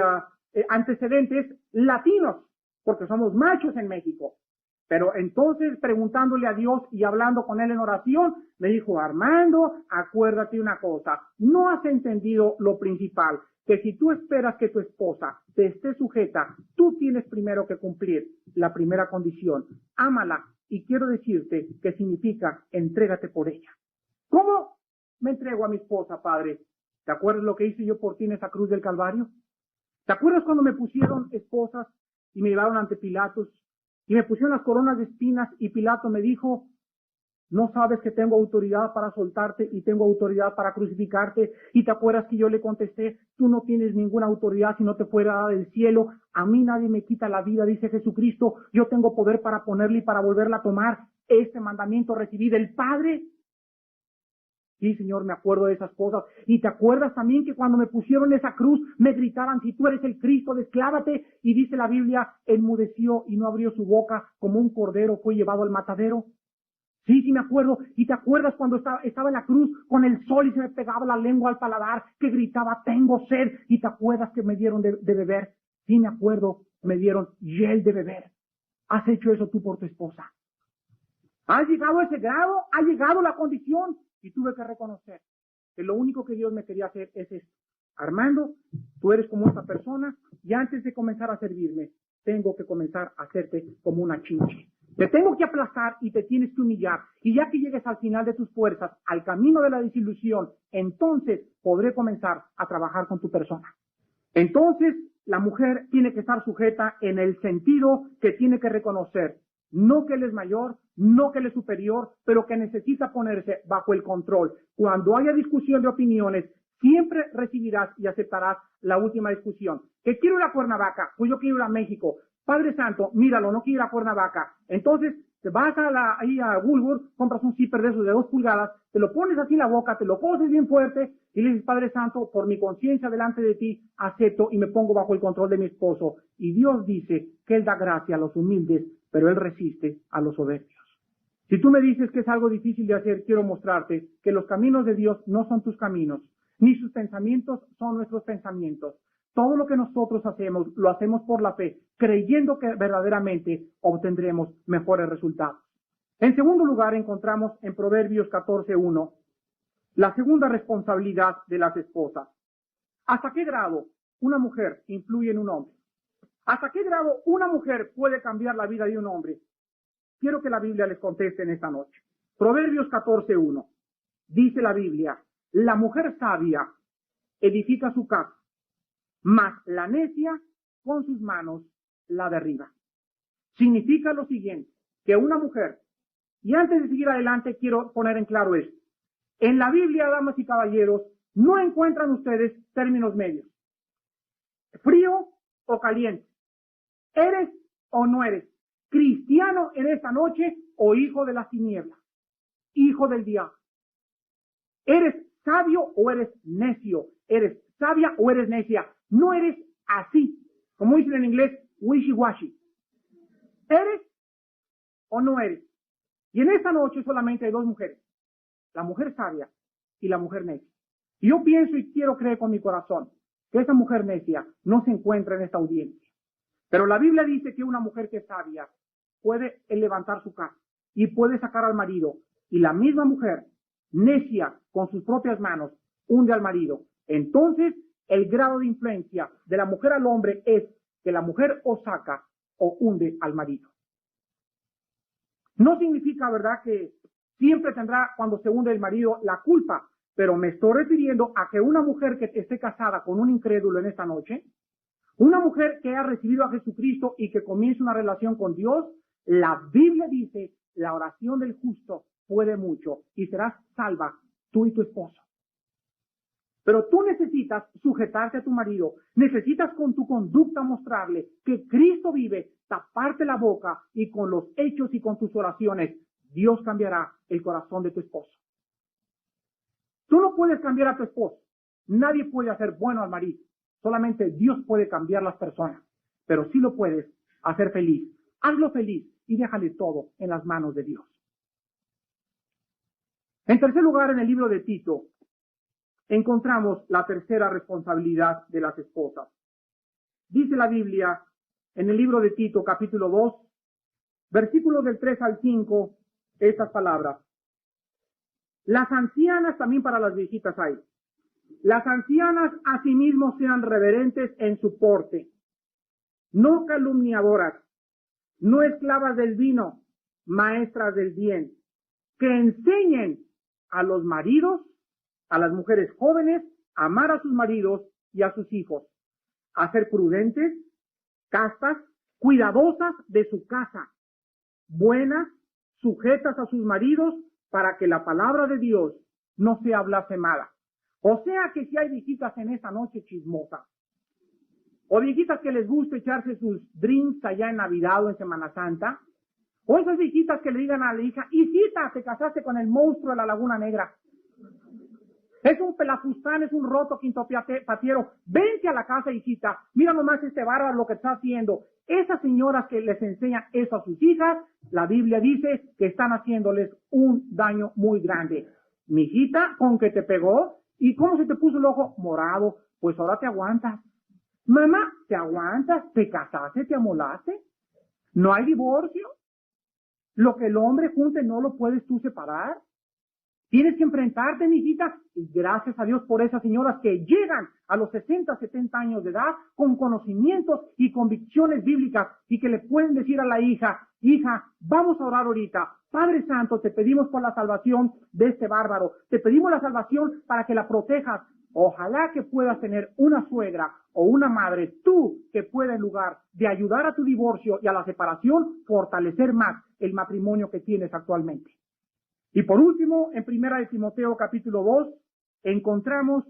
antecedentes latinos, porque somos machos en México. Pero entonces, preguntándole a Dios y hablando con Él en oración, me dijo, Armando, acuérdate una cosa, no has entendido lo principal, que si tú esperas que tu esposa te esté sujeta, tú tienes primero que cumplir la primera condición, ámala, y quiero decirte que significa entrégate por ella. ¿Cómo me entrego a mi esposa, Padre? ¿Te acuerdas lo que hice yo por ti en esa cruz del Calvario? ¿Te acuerdas cuando me pusieron esposas y me llevaron ante Pilatos? Y me pusieron las coronas de espinas y Pilato me dijo, ¿no sabes que tengo autoridad para soltarte y tengo autoridad para crucificarte? Y te acuerdas que yo le contesté, tú no tienes ninguna autoridad si no te fuera dada del cielo. A mí nadie me quita la vida, dice Jesucristo. Yo tengo poder para ponerla y para volverla a tomar. Este mandamiento recibí del Padre. Sí, Señor, me acuerdo de esas cosas. Y te acuerdas también que cuando me pusieron esa cruz, me gritaban, si tú eres el Cristo, desclávate. Y dice la Biblia, enmudeció y no abrió su boca, como un cordero fue llevado al matadero. Sí, sí me acuerdo. ¿Y te acuerdas cuando estaba en la cruz con el sol y se me pegaba la lengua al paladar, que gritaba, tengo sed? ¿Y te acuerdas que me dieron de beber? Sí me acuerdo, me dieron hiel de beber. ¿Has hecho eso tú por tu esposa? ¿Has llegado a ese grado? ¿Ha llegado la condición? Y tuve que reconocer que lo único que Dios me quería hacer es esto. Armando, tú eres como esta persona y antes de comenzar a servirme, tengo que comenzar a hacerte como una chinche. Te tengo que aplastar y te tienes que humillar. Y ya que llegues al final de tus fuerzas, al camino de la desilusión, entonces podré comenzar a trabajar con tu persona. Entonces, la mujer tiene que estar sujeta en el sentido que tiene que reconocer, no que él es mayor, no que él es superior, pero que necesita ponerse bajo el control. Cuando haya discusión de opiniones, siempre recibirás y aceptarás la última discusión. ¿Que quiero ir a Cuernavaca? Pues yo quiero ir a México. Padre Santo, míralo, no quiero ir a Cuernavaca. Entonces, te vas ahí a Woolworth, compras un zipper de esos de 2 pulgadas, te lo pones así en la boca, te lo coses bien fuerte y le dices, Padre Santo, por mi conciencia delante de ti, acepto y me pongo bajo el control de mi esposo. Y Dios dice que Él da gracia a los humildes, pero Él resiste a los soberbios. Si tú me dices que es algo difícil de hacer, quiero mostrarte que los caminos de Dios no son tus caminos, ni sus pensamientos son nuestros pensamientos. Todo lo que nosotros hacemos, lo hacemos por la fe, creyendo que verdaderamente obtendremos mejores resultados. En segundo lugar, encontramos en Proverbios 14:1 la segunda responsabilidad de las esposas. ¿Hasta qué grado una mujer influye en un hombre? ¿Hasta qué grado una mujer puede cambiar la vida de un hombre? Quiero que la Biblia les conteste en esta noche. Proverbios 14:1. Dice la Biblia, la mujer sabia edifica su casa, mas la necia con sus manos la derriba. Significa lo siguiente, que una mujer, y antes de seguir adelante quiero poner en claro esto, en la Biblia, damas y caballeros, no encuentran ustedes términos medios, frío o caliente, eres o no eres, cristiano en esta noche o hijo de las tinieblas, hijo del diablo, eres sabio o eres necio, eres sabia o eres necia, no eres así, como dicen en inglés, wishy-washy. ¿Eres o no eres? Y en esta noche solamente hay 2 mujeres, la mujer sabia y la mujer necia. Y yo pienso y quiero creer con mi corazón que esa mujer necia no se encuentra en esta audiencia. Pero la Biblia dice que una mujer que es sabia puede levantar su casa y puede sacar al marido. Y la misma mujer necia con sus propias manos hunde al marido. Entonces, el grado de influencia de la mujer al hombre es que la mujer o saca o hunde al marido. No significa, ¿verdad?, que siempre tendrá cuando se hunde el marido la culpa, pero me estoy refiriendo a que una mujer que esté casada con un incrédulo en esta noche, una mujer que ha recibido a Jesucristo y que comienza una relación con Dios, la Biblia dice, la oración del justo puede mucho y serás salva tú y tu esposo. Pero tú necesitas sujetarte a tu marido, necesitas con tu conducta mostrarle que Cristo vive, taparte la boca y con los hechos y con tus oraciones, Dios cambiará el corazón de tu esposo. Tú no puedes cambiar a tu esposo, nadie puede hacer bueno al marido, solamente Dios puede cambiar las personas, pero sí lo puedes hacer feliz. Hazlo feliz y déjale todo en las manos de Dios. En tercer lugar, en el libro de Tito, encontramos la tercera responsabilidad de las esposas. Dice la Biblia en el libro de Tito, capítulo 2, versículos del 3 al 5, estas palabras. Las ancianas, también para las viejitas hay, las ancianas asimismo sean reverentes en su porte, no calumniadoras, no esclavas del vino, maestras del bien, que enseñen a los maridos, a las mujeres jóvenes, a amar a sus maridos y a sus hijos, a ser prudentes, castas, cuidadosas de su casa, buenas, sujetas a sus maridos, para que la palabra de Dios no sea blasfemada. O sea que si hay viejitas en esta noche chismosas, o viejitas que les gusta echarse sus drinks allá en Navidad o en Semana Santa, o esas viejitas que le digan a la hija, hijita, te casaste con el monstruo de la Laguna Negra. Es un pelafustán, es un roto quinto patiero. Vente a la casa, hijita. Mira nomás este bárbaro lo que está haciendo. Esas señoras que les enseñan eso a sus hijas, la Biblia dice que están haciéndoles un daño muy grande. Mijita, ¿con qué te pegó? ¿Y cómo se te puso el ojo morado? Pues ahora te aguantas. Mamá, ¿te aguantas? ¿Te casaste? ¿Te amolaste? ¿No hay divorcio? Lo que el hombre junte no lo puedes tú separar. Tienes que enfrentarte, mijita, y gracias a Dios por esas señoras que llegan a los 60, 70 años de edad con conocimientos y convicciones bíblicas y que le pueden decir a la hija, hija, vamos a orar ahorita. Padre Santo, te pedimos por la salvación de este bárbaro. Te pedimos la salvación para que la protejas. Ojalá que puedas tener una suegra o una madre, tú, que pueda en lugar de ayudar a tu divorcio y a la separación, fortalecer más el matrimonio que tienes actualmente. Y por último, en 1 Timoteo capítulo 2, encontramos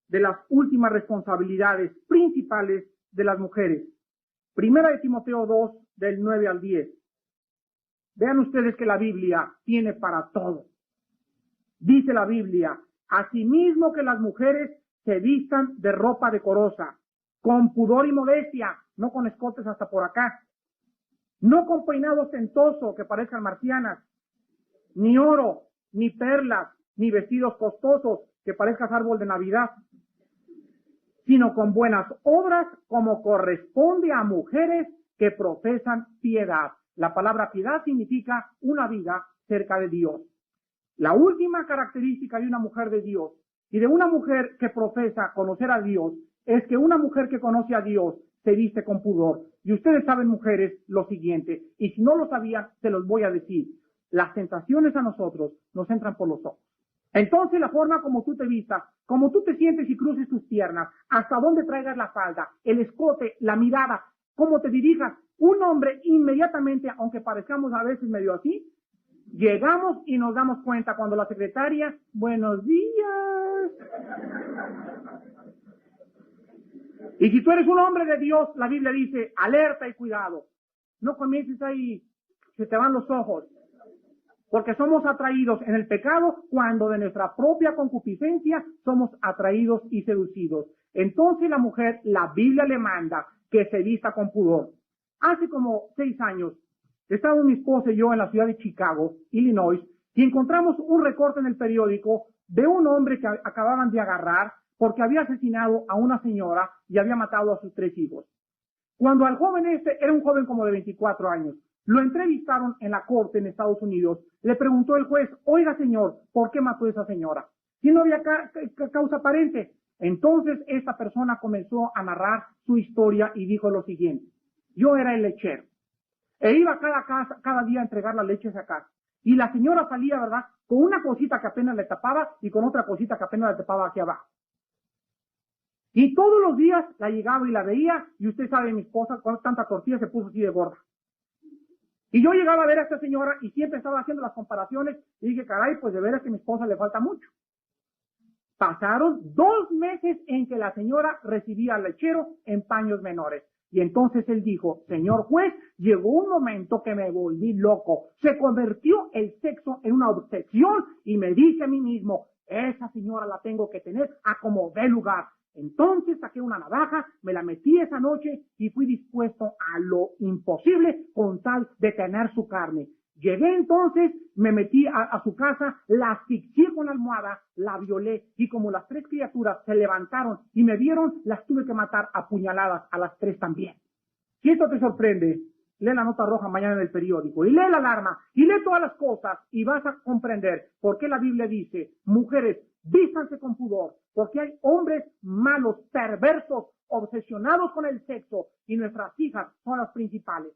de las últimas responsabilidades principales de las mujeres. 1 Timoteo 2, del 9 al 10. Vean ustedes que la Biblia tiene para todo. Dice la Biblia, asimismo que las mujeres se vistan de ropa decorosa, con pudor y modestia, no con escotes hasta por acá, no con peinado ostentoso que parezcan marcianas, ni oro, ni perlas, ni vestidos costosos que parezcas árbol de Navidad, sino con buenas obras como corresponde a mujeres que profesan piedad. La palabra piedad significa una vida cerca de Dios. La última característica de una mujer de Dios y de una mujer que profesa conocer a Dios es que una mujer que conoce a Dios se viste con pudor. Y ustedes saben, mujeres, lo siguiente, y si no lo sabían, se los voy a decir. Las tentaciones a nosotros nos entran por los ojos. Entonces la forma como tú te vistas, como tú te sientes y cruces tus piernas, hasta dónde traigas la falda, el escote, la mirada, cómo te dirijas, un hombre inmediatamente, aunque parezcamos a veces medio así, llegamos y nos damos cuenta cuando la secretaria, buenos días. Y si tú eres un hombre de Dios, la Biblia dice, alerta y cuidado. No comiences ahí, se te van los ojos. Porque somos atraídos en el pecado cuando de nuestra propia concupiscencia somos atraídos y seducidos. Entonces la mujer, la Biblia le manda que se vista con pudor. Hace como 6 años, estábamos mi esposa y yo en la ciudad de Chicago, Illinois, y encontramos un recorte en el periódico de un hombre que acababan de agarrar porque había asesinado a una señora y había matado a sus 3 hijos. Cuando al joven era un joven como de 24 años, lo entrevistaron en la corte en Estados Unidos. Le preguntó el juez, oiga señor, ¿por qué mató a esa señora? Si no había causa aparente. Entonces esta persona comenzó a narrar su historia y dijo lo siguiente. Yo era el lechero. E iba a cada día a entregar la leche a esa casa. Y la señora salía, ¿verdad?, con una cosita que apenas le tapaba y con otra cosita que apenas le tapaba hacia abajo. Y todos los días la llegaba y la veía, y usted sabe, mi esposa, con tanta tortilla se puso así de gorda. Y yo llegaba a ver a esta señora y siempre estaba haciendo las comparaciones y dije, caray, pues de veras que a mi esposa le falta mucho. Pasaron 2 meses en que la señora recibía al lechero en paños menores. Y entonces él dijo, señor juez, llegó un momento que me volví loco. Se convirtió el sexo en una obsesión y me dije a mí mismo, esa señora la tengo que tener a como dé lugar. Entonces saqué una navaja, me la metí esa noche y fui dispuesto a lo imposible con tal de tener su carne. Llegué entonces, me metí a su casa, la asfixié con la almohada, la violé y como las 3 criaturas se levantaron y me vieron, las tuve que matar a puñaladas a las 3 también. Si esto te sorprende, lee la nota roja mañana en el periódico y lee la alarma y lee todas las cosas y vas a comprender por qué la Biblia dice, mujeres, vístanse con pudor, porque hay hombres malos, perversos, obsesionados con el sexo y nuestras hijas son las principales.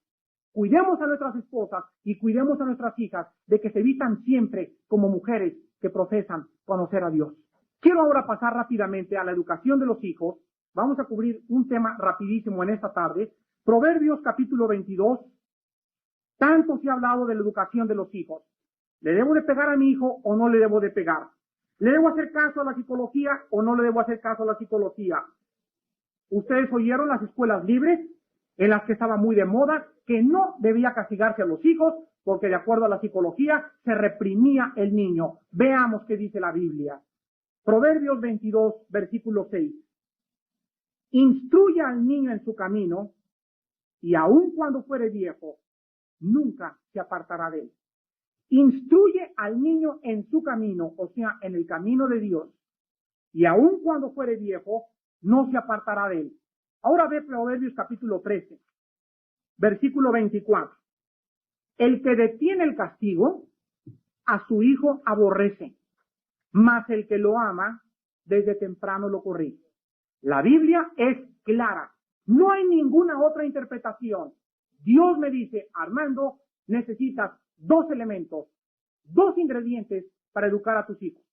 Cuidemos a nuestras esposas y cuidemos a nuestras hijas de que se vistan siempre como mujeres que profesan conocer a Dios. Quiero ahora pasar rápidamente a la educación de los hijos. Vamos a cubrir un tema rapidísimo en esta tarde. Proverbios capítulo 22. Tanto se ha hablado de la educación de los hijos. ¿Le debo de pegar a mi hijo o no le debo de pegar? ¿Le debo hacer caso a la psicología o no le debo hacer caso a la psicología? Ustedes oyeron las escuelas libres, en las que estaba muy de moda, que no debía castigarse a los hijos, porque de acuerdo a la psicología se reprimía el niño. Veamos qué dice la Biblia. Proverbios 22, versículo 6. Instruya al niño en su camino, y aun cuando fuere viejo, nunca se apartará de él. Instruye al niño en su camino, o sea, en el camino de Dios, y aun cuando fuere viejo, no se apartará de él. Ahora ve Proverbios capítulo 13, versículo 24. El que detiene el castigo, a su hijo aborrece, mas el que lo ama, desde temprano lo corrige. La Biblia es clara. No hay ninguna otra interpretación. Dios me dice, Armando, necesitas 2 elementos, 2 ingredientes para educar a tus hijos.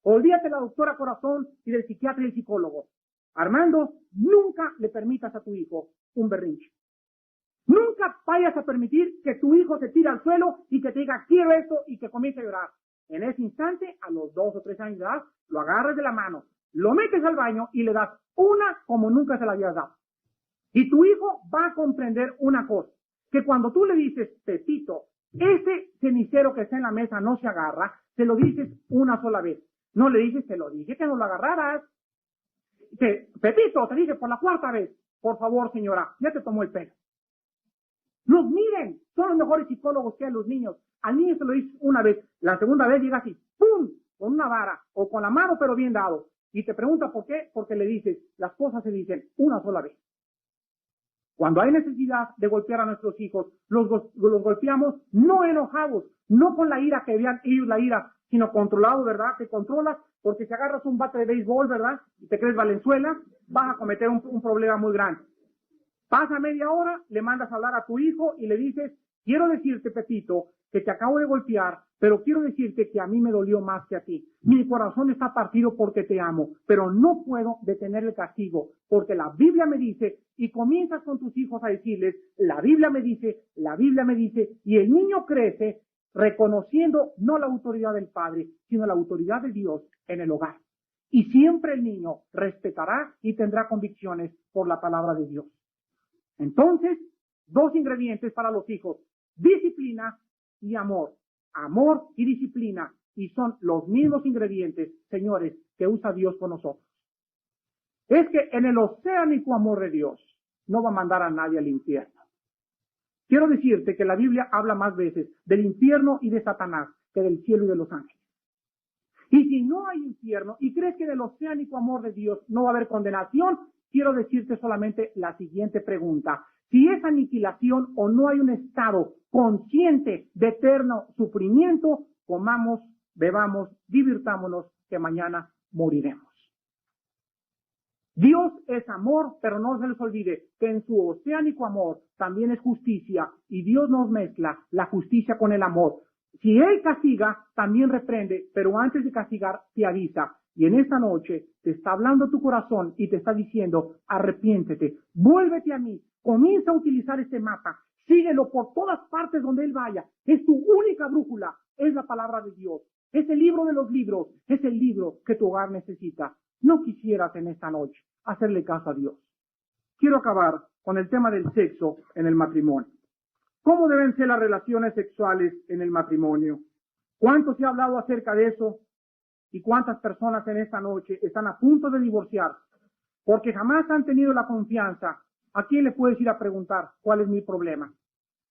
Olvídate de la doctora corazón y del psiquiatra y el psicólogo. Armando, nunca le permitas a tu hijo un berrinche. Nunca vayas a permitir que tu hijo se tire al suelo y que te diga, quiero esto, y que comience a llorar. En ese instante, a los 2 o 3 años de edad, lo agarras de la mano, lo metes al baño y le das una como nunca se la habías dado. Y tu hijo va a comprender una cosa, que cuando tú le dices, Pepito, ese cenicero que está en la mesa no se agarra, se lo dices una sola vez. No le dices, te lo dije que no lo agarraras. Pepito, te dije por la 4ª vez, por favor, señora, ya te tomó el pelo. Los miren, son los mejores psicólogos que hay los niños. Al niño se lo dices una vez, la 2ª vez llega así, ¡pum!, con una vara, o con la mano pero bien dado. Y te pregunta por qué, porque le dices, las cosas se dicen una sola vez. Cuando hay necesidad de golpear a nuestros hijos, los golpeamos no enojados, no con la ira que vean ellos la ira, sino controlado, ¿verdad? Te controlas, porque si agarras un bate de béisbol, ¿verdad? Y te crees Valenzuela, vas a cometer un problema muy grande. Pasa media hora, le mandas a hablar a tu hijo y le dices, quiero decirte, Pepito, que te acabo de golpear, pero quiero decirte que a mí me dolió más que a ti. Mi corazón está partido porque te amo, pero no puedo detener el castigo, porque la Biblia me dice, y comienzas con tus hijos a decirles, la Biblia me dice, y el niño crece reconociendo no la autoridad del padre, sino la autoridad de Dios en el hogar. Y siempre el niño respetará y tendrá convicciones por la palabra de Dios. Entonces, 2 ingredientes para los hijos, disciplina y amor. Amor y disciplina, y son los mismos ingredientes, señores, que usa Dios con nosotros. Es que en el oceánico amor de Dios no va a mandar a nadie al infierno. Quiero decirte que la Biblia habla más veces del infierno y de Satanás que del cielo y de los ángeles. Y si no hay infierno y crees que en el oceánico amor de Dios no va a haber condenación, quiero decirte solamente la siguiente pregunta. Si es aniquilación o no hay un estado consciente de eterno sufrimiento, comamos, bebamos, divirtámonos, que mañana moriremos. Dios es amor, pero no se les olvide que en su oceánico amor también es justicia, y Dios nos mezcla la justicia con el amor. Si Él castiga, también reprende, pero antes de castigar te avisa. Y en esta noche te está hablando tu corazón y te está diciendo, arrepiéntete, vuélvete a mí, comienza a utilizar este mapa, síguelo por todas partes donde Él vaya. Es tu única brújula, es la palabra de Dios. Es el libro de los libros, es el libro que tu hogar necesita. No quisieras en esta noche hacerle caso a Dios. Quiero acabar con el tema del sexo en el matrimonio. ¿Cómo deben ser las relaciones sexuales en el matrimonio? ¿Cuánto se ha hablado acerca de eso? ¿Y cuántas personas en esta noche están a punto de divorciarse? Porque jamás han tenido la confianza. ¿A quién le puedes ir a preguntar cuál es mi problema?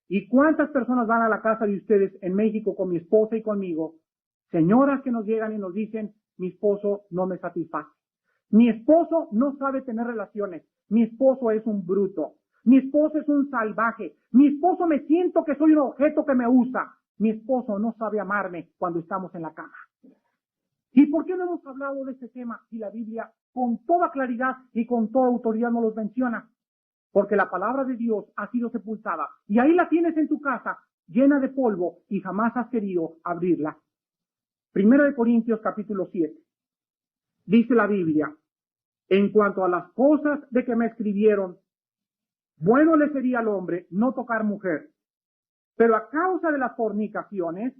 ¿Y cuántas personas van a la casa de ustedes en México con mi esposa y conmigo? Señoras que nos llegan y nos dicen, mi esposo no me satisface. Mi esposo no sabe tener relaciones. Mi esposo es un bruto. Mi esposo es un salvaje. Mi esposo me siento que soy un objeto que me usa. Mi esposo no sabe amarme cuando estamos en la cama. ¿Y por qué no hemos hablado de este tema si la Biblia con toda claridad y con toda autoridad nos los menciona? Porque la palabra de Dios ha sido sepultada y ahí la tienes en tu casa, llena de polvo, y jamás has querido abrirla. 1 Corintios capítulo 7. Dice la Biblia, en cuanto a las cosas de que me escribieron, bueno le sería al hombre no tocar mujer, pero a causa de las fornicaciones,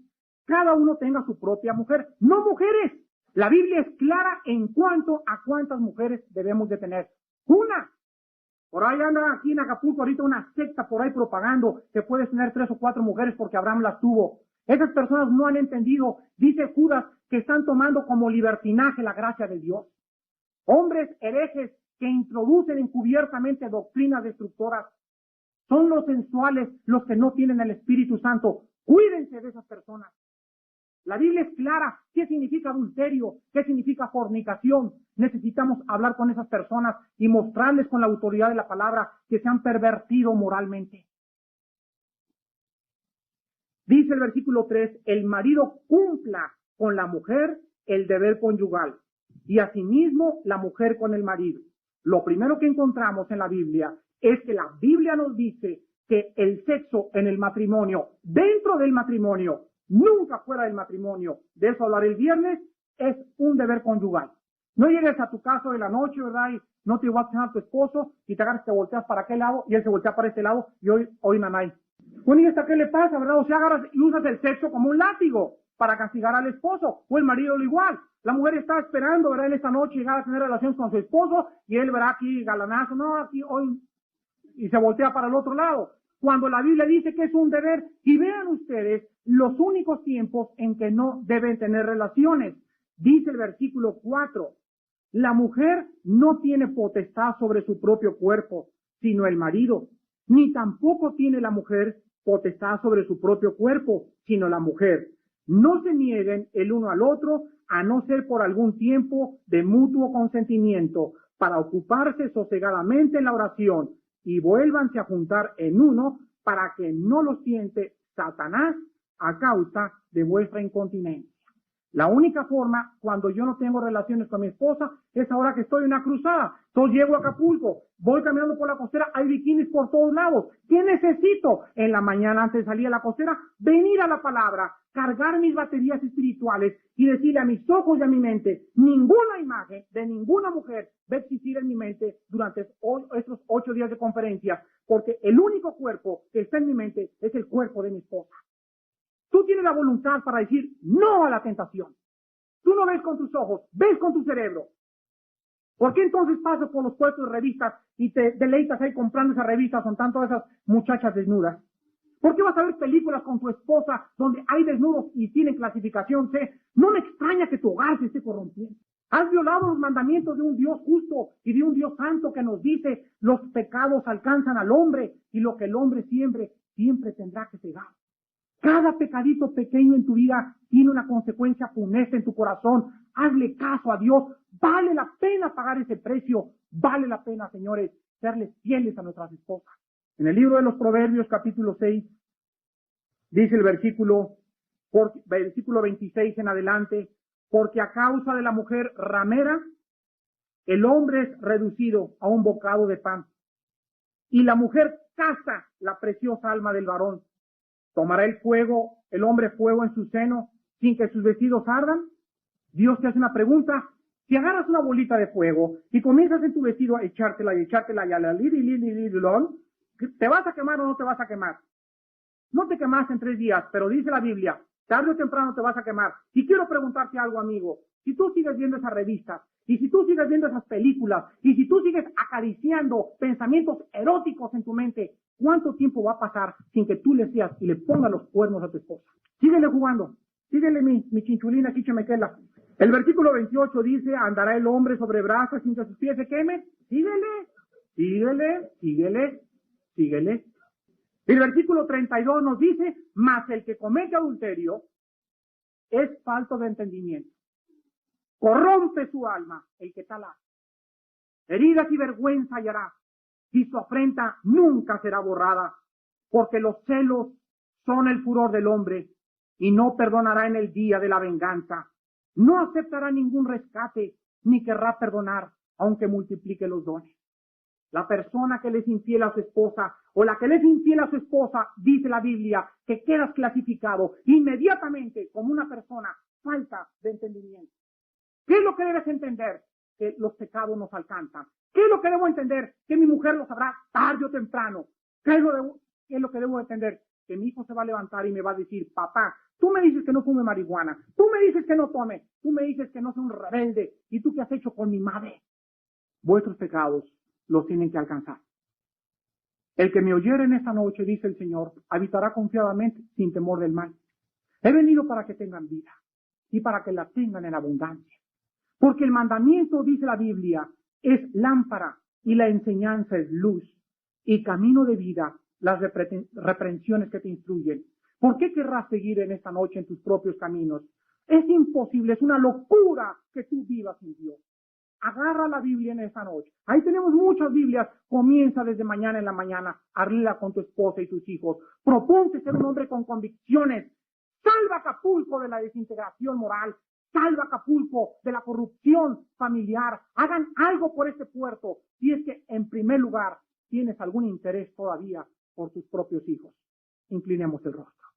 cada uno tenga su propia mujer, no mujeres. La Biblia es clara en cuanto a cuántas mujeres debemos de tener. Una. Por ahí anda aquí en Acapulco ahorita una secta por ahí propagando que puedes tener 3 o 4 mujeres porque Abraham las tuvo. Esas personas no han entendido, dice Judas, que están tomando como libertinaje la gracia de Dios. Hombres herejes que introducen encubiertamente doctrinas destructoras. son los sensuales los que no tienen el Espíritu Santo. Cuídense de esas personas. La Biblia es clara. ¿Qué significa adulterio? ¿Qué significa fornicación? Necesitamos hablar con esas personas y mostrarles con la autoridad de la palabra que se han pervertido moralmente. Dice el versículo 3, el marido cumpla con la mujer el deber conyugal y asimismo la mujer con el marido. Lo primero que encontramos en la Biblia es que la Biblia nos dice que el sexo en el matrimonio, dentro del matrimonio, nunca fuera del matrimonio, de eso hablaré el viernes, es un deber conyugal. No llegues a tu casa de la noche, ¿verdad? Y no te vas a cenar a tu esposo y te agarras, te volteas para aquel lado y él se voltea para este lado y hoy mamá. Bueno, ¿y hasta qué le pasa, verdad? O sea, agarras y usas el sexo como un látigo para castigar al esposo, o el marido lo igual. La mujer está esperando, ¿verdad? En esta noche llegar a tener relaciones con su esposo y él verá aquí galanazo, no, aquí hoy, y se voltea para el otro lado. Cuando la Biblia dice que es un deber, y vean ustedes los únicos tiempos en que no deben tener relaciones. Dice el versículo 4, la mujer no tiene potestad sobre su propio cuerpo, sino el marido, ni tampoco tiene la mujer potestad sobre su propio cuerpo, sino la mujer. No se nieguen el uno al otro, a no ser por algún tiempo de mutuo consentimiento, para ocuparse sosegadamente en la oración, y vuélvanse a juntar en uno, para que no los tiente Satanás a causa de vuestra incontinencia. La única forma, cuando yo no tengo relaciones con mi esposa, es ahora que estoy en una cruzada. Entonces llego a Acapulco, voy caminando por la costera, hay bikinis por todos lados. ¿Qué necesito? En la mañana, antes de salir a la costera, venir a la palabra, cargar mis baterías espirituales y decirle a mis ojos y a mi mente, ninguna imagen de ninguna mujer va a existir en mi mente durante estos 8 días de conferencia, porque el único cuerpo que está en mi mente es el cuerpo de mi esposa. Tú tienes la voluntad para decir no a la tentación. Tú no ves con tus ojos, ves con tu cerebro. ¿Por qué entonces pasas por los puestos de revistas y te deleitas ahí comprando esas revistas con tantas esas muchachas desnudas? ¿Por qué vas a ver películas con tu esposa donde hay desnudos y tienen clasificación C? No me extraña que tu hogar se esté corrompiendo. Has violado los mandamientos de un Dios justo y de un Dios santo que nos dice los pecados alcanzan al hombre y lo que el hombre siembre siempre tendrá que cegar. Cada pecadito pequeño en tu vida tiene una consecuencia funesta en tu corazón. Hazle caso a Dios. Vale la pena pagar ese precio. Vale la pena, señores, serles fieles a nuestras esposas. En el libro de los Proverbios, capítulo 6, dice el versículo 26 en adelante, porque a causa de la mujer ramera, el hombre es reducido a un bocado de pan. Y la mujer caza la preciosa alma del varón. ¿Tomará el hombre fuego en su seno sin que sus vestidos ardan? Dios te hace una pregunta. Si agarras una bolita de fuego y comienzas en tu vestido a echártela y a la ¿te vas a quemar o no te vas a quemar? No te quemas en 3 días, pero dice la Biblia, tarde o temprano te vas a quemar. Y quiero preguntarte algo, amigo. Si tú sigues viendo esas revistas, y si tú sigues viendo esas películas, y si tú sigues acariciando pensamientos eróticos en tu mente, ¿cuánto tiempo va a pasar sin que tú le seas y le pongas los cuernos a tu esposa? Síguele jugando. Síguele mi chinchulina, aquí chamequela. El versículo 28 dice, andará el hombre sobre brasas sin que sus pies se quemen. Síguele. El versículo 32 nos dice, mas el que comete adulterio es falto de entendimiento. Corrompe su alma el que tal hace. Heridas y vergüenza hallará, y su afrenta nunca será borrada, porque los celos son el furor del hombre, y no perdonará en el día de la venganza. No aceptará ningún rescate, ni querrá perdonar, aunque multiplique los dones. La persona que le es infiel a su esposa, o la que le es infiel a su esposa, dice la Biblia, que quedas clasificado inmediatamente como una persona falta de entendimiento. ¿Qué es lo que debes entender? Que los pecados nos alcanzan. ¿Qué es lo que debo entender? Que mi mujer lo sabrá tarde o temprano. ¿Qué es lo que debo entender? Que mi hijo se va a levantar y me va a decir, papá, tú me dices que no fume marihuana, tú me dices que no tome, tú me dices que no soy un rebelde, ¿y tú qué has hecho con mi madre? Vuestros pecados los tienen que alcanzar. El que me oyere en esta noche, dice el Señor, habitará confiadamente sin temor del mal. He venido para que tengan vida y para que la tengan en abundancia. Porque el mandamiento, dice la Biblia, es lámpara y la enseñanza es luz y camino de vida las reprensiones que te instruyen? ¿Por qué querrás seguir en esta noche en tus propios caminos? Es imposible, es una locura que tú vivas sin Dios. Agarra la Biblia en esta noche. Ahí tenemos muchas Biblias. Comienza desde mañana en la mañana. Arregla con tu esposa y tus hijos. Proponte ser un hombre con convicciones. Salva Acapulco de la desintegración moral. Salva Acapulco de la corrupción familiar. Hagan algo por este puerto. Si es que, en primer lugar, tienes algún interés todavía por tus propios hijos. Inclinemos el rostro.